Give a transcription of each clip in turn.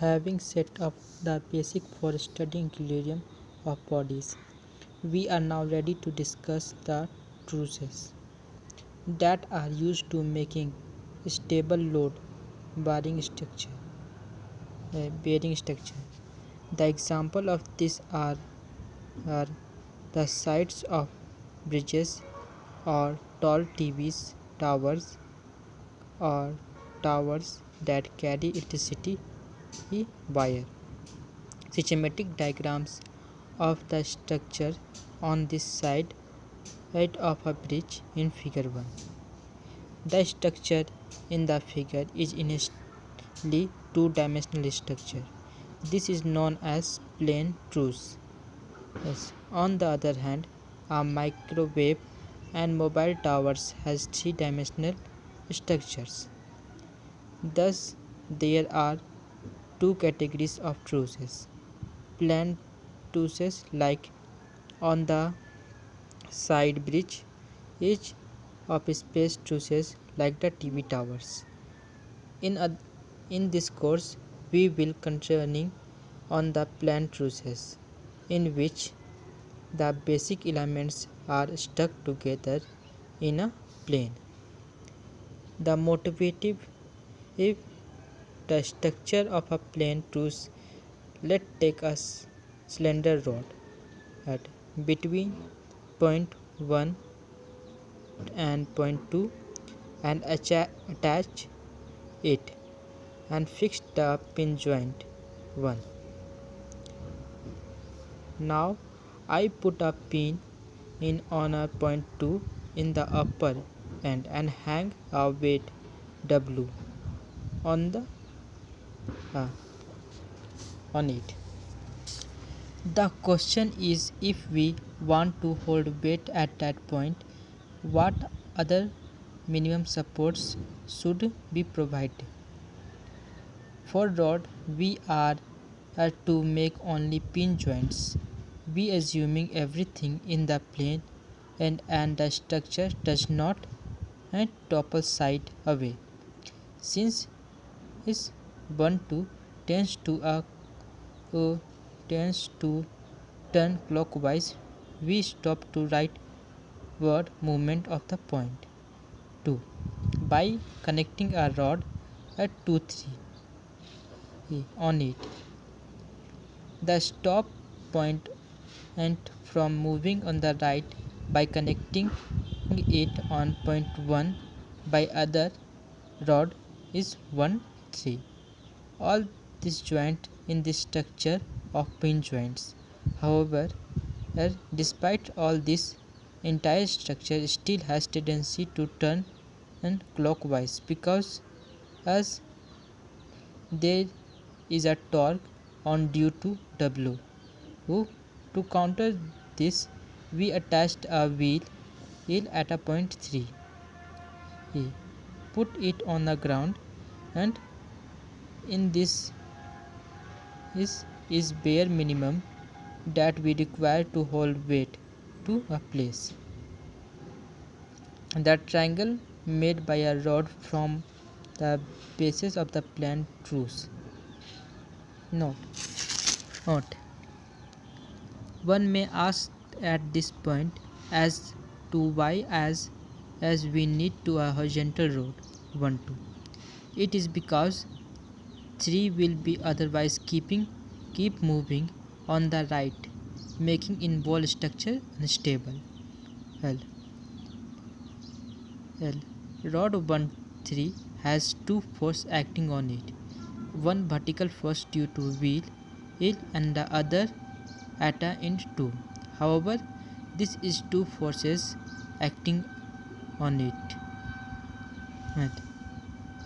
Having set up the basic for studying equilibrium of bodies, we are now ready to discuss the truces that are used to making stable load bearing structure. Bearing structure. The example of this are the sides of bridges or tall TVs towers or towers that carry electricity wire. Schematic diagrams of the structure on this side of a bridge in figure 1. The structure in the figure is initially two-dimensional structure. This is known as plane truss. Yes. On the other hand, a microwave and mobile towers has three-dimensional structures. Thus, there are two categories of trusses. Plane trusses like on the side bridge, each of space trusses like the TV towers. In this course, we will concerning on the plane trusses, in which the basic elements are stuck together in a plane. The motivative if the structure of a plane truss, let's take a slender rod at between point 1 and point 2 and attach it and fix the pin joint 1. Now I put a pin in on a point 2 in the upper end and hang a weight W on the uh, on it. The question is, if we want to hold weight at that point, what other minimum supports should be provided? For rod, we are to make only pin joints. We assuming everything in the plane and the structure does not topple side away. Since is 1 2 tends to tends to turn clockwise, we stop to rightward movement of the point 2 by connecting a rod at 2 3 on it. The stop point and from moving on the right by connecting it on point 1 by other rod is 1 3. All these joints in the structure of pin joints. However, despite all this, entire structure still has tendency to turn clockwise because as there is a torque on due to W. To counter this, we attached a wheel at a point 3. Put it on the ground, and in this is bare minimum that we require to hold weight to a place. The triangle made by a rod from the bases of the plane truss. Note. One may ask at this point as to why as we need to a horizontal rod 1 2. It is because 3 will be otherwise keep moving on the right, making involved structure unstable. L. Rod 1 3 has two forces acting on it. One vertical force due to wheel and the other at a end 2. However, this is two forces acting on it. Right.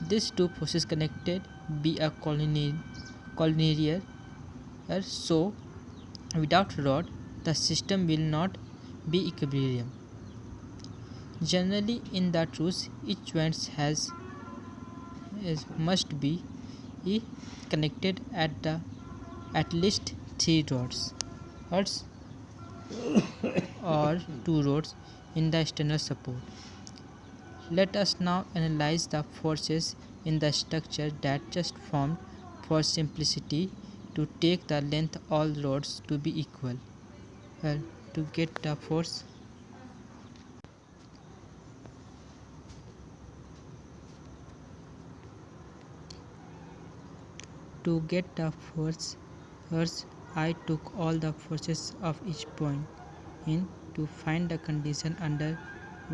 These two forces connected be a collinear, so without rod the system will not be equilibrium. Generally in the truss, each joint must be connected at least 3 rods or 2 rods in the external support. Let us now analyze the forces in the structure that just formed for simplicity to take the length all rods to be equal. To get the force To get the force, first I took all the forces of each point in to find the condition under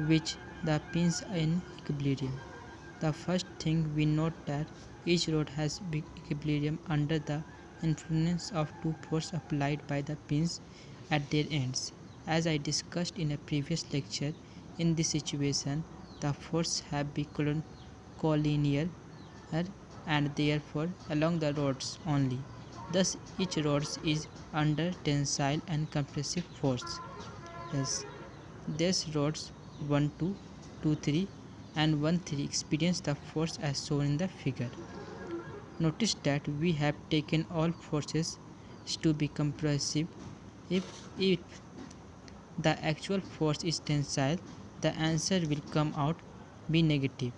which the pins are in equilibrium. The first thing we note that each rod has equilibrium under the influence of two forces applied by the pins at their ends. As I discussed in a previous lecture, in this situation, the forces have been collinear and therefore along the rods only. Thus, each rod is under tensile and compressive force. Yes, these rods 1, 2, 2, 3 and 1, 3 experience the force as shown in the figure. Notice that we have taken all forces to be compressive. If the actual force is tensile, the answer will come out be negative.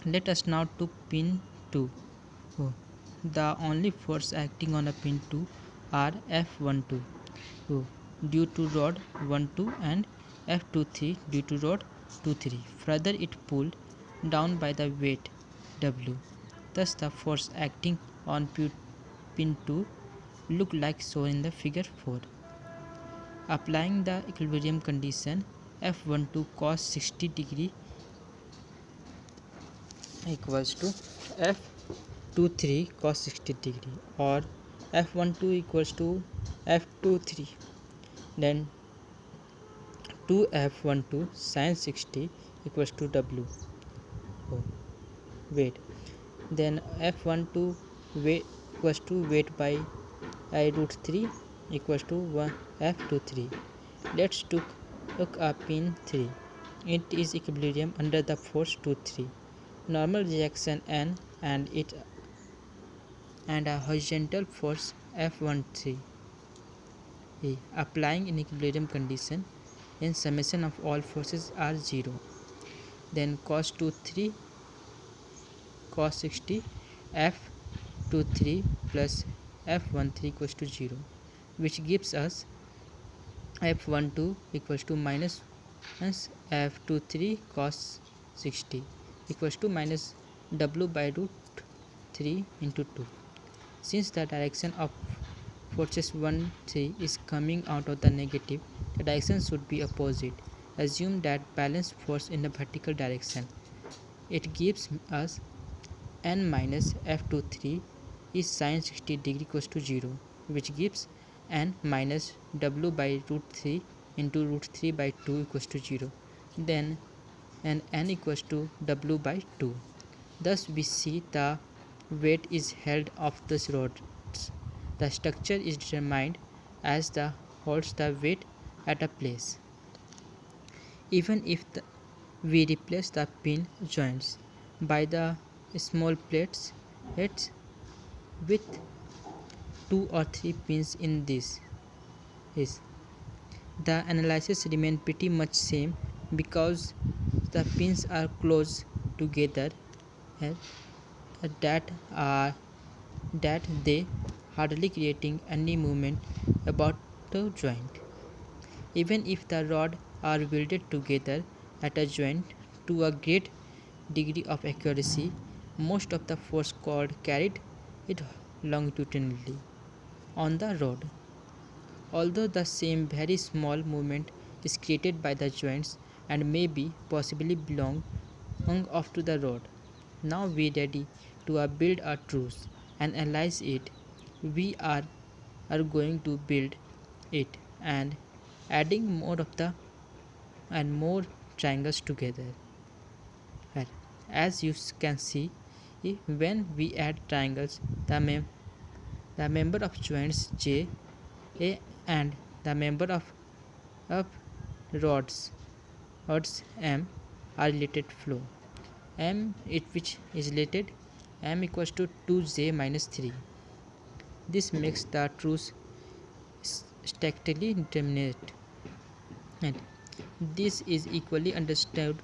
Let us now to pin 2. The only force acting on a pin 2 are F12 due to rod 1-2 and F23 due to rod 2-3. Further, it pulled down by the weight W. Thus, the force acting on pin 2 look like shown in the figure 4. Applying the equilibrium condition, F12 cos 60 degree equals to F23 cos 60 degree, or F12 equals to F23, then 2F12 sin 60 equals to W. Weight, then F12 weight equals to weight by root 3 equals to 1 F23. Let's look a pin 3. It is equilibrium under the force 2-3. Normal reaction N and a horizontal force F13. Applying in equilibrium condition, in summation of all forces are 0. Then cos 23 cos 60 F23 plus F13 equals to 0, which gives us F12 equals to minus F23 cos 60 equals to minus W by root 3 into 2. Since the direction of forces 1, 3 is coming out of the negative, the direction should be opposite. Assume that balanced force in the vertical direction. It gives us N minus F23 is sin 60 degree equals to 0, which gives N minus W by root 3 into root 3 by 2 equals to 0. Then N equals to W by 2. Thus we see the weight is held of this rods. The structure is determined as the holds the weight at a place. Even if we replace the pin joints by the small plates with 2 or 3 pins in this, the analysis remains pretty much same because the pins are close together that they hardly creating any movement about the joint. Even if the rods are welded together at a joint to a great degree of accuracy, most of the force carried it longitudinally on the rod. Although the same very small movement is created by the joints and may be possibly belong off to the rod. Now we ready to build a truss and analyze it. We are going to build it and adding more triangles together. As you can see, when we add triangles, the member of joints J, A and the member of rods M are related flow. Which is related M equals to 2J minus 3. This makes the truss statically determinate. And this is equally understood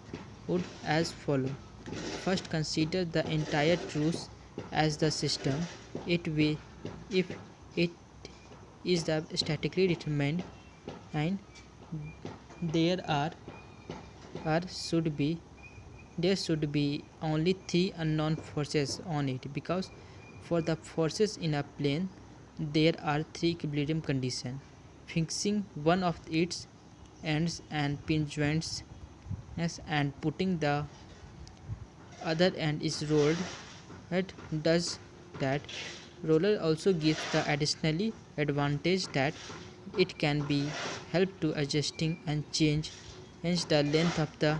as follow. First, consider the entire truss as the system, it will, if it is the statically determined, and there are should be there should be only three unknown forces on it, because for the forces in a plane there are three equilibrium conditions. Fixing one of its ends and pin joints, yes, and putting the other end is rolled, it does that. Roller also gives the additionally advantage that it can be helped to adjusting and change the length of the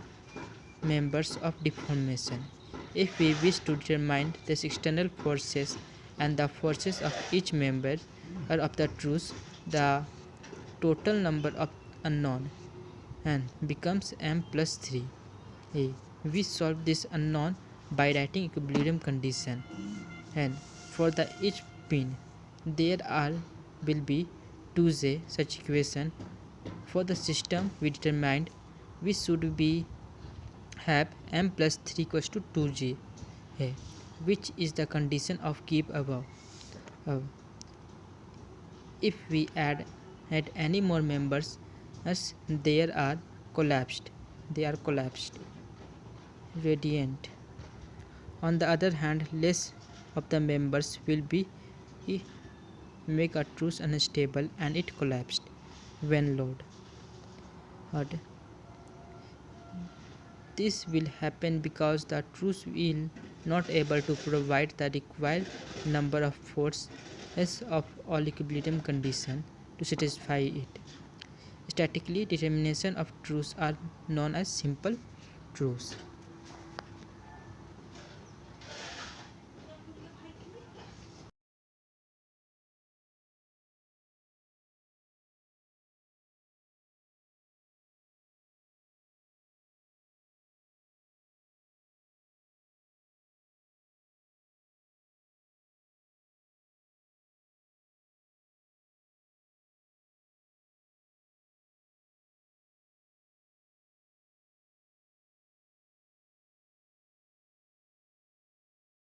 members of deformation. If we wish to determine the external forces and the forces of each member or of the truss, the total number of unknown and becomes m plus 3. We solve this unknown by writing equilibrium condition, and for the each pin there are will be 2j such equation. For the system we determined, we should be have m plus 3 equals to 2j, which is the condition of keep above. Uh, if we add any more members as they are collapsed radiant. On the other hand, less of the members will be make a truss unstable and it collapsed when load. This will happen because the truss will not able to provide the required number of forces of all equilibrium condition to satisfy it. Statically determination of truss are known as simple truss.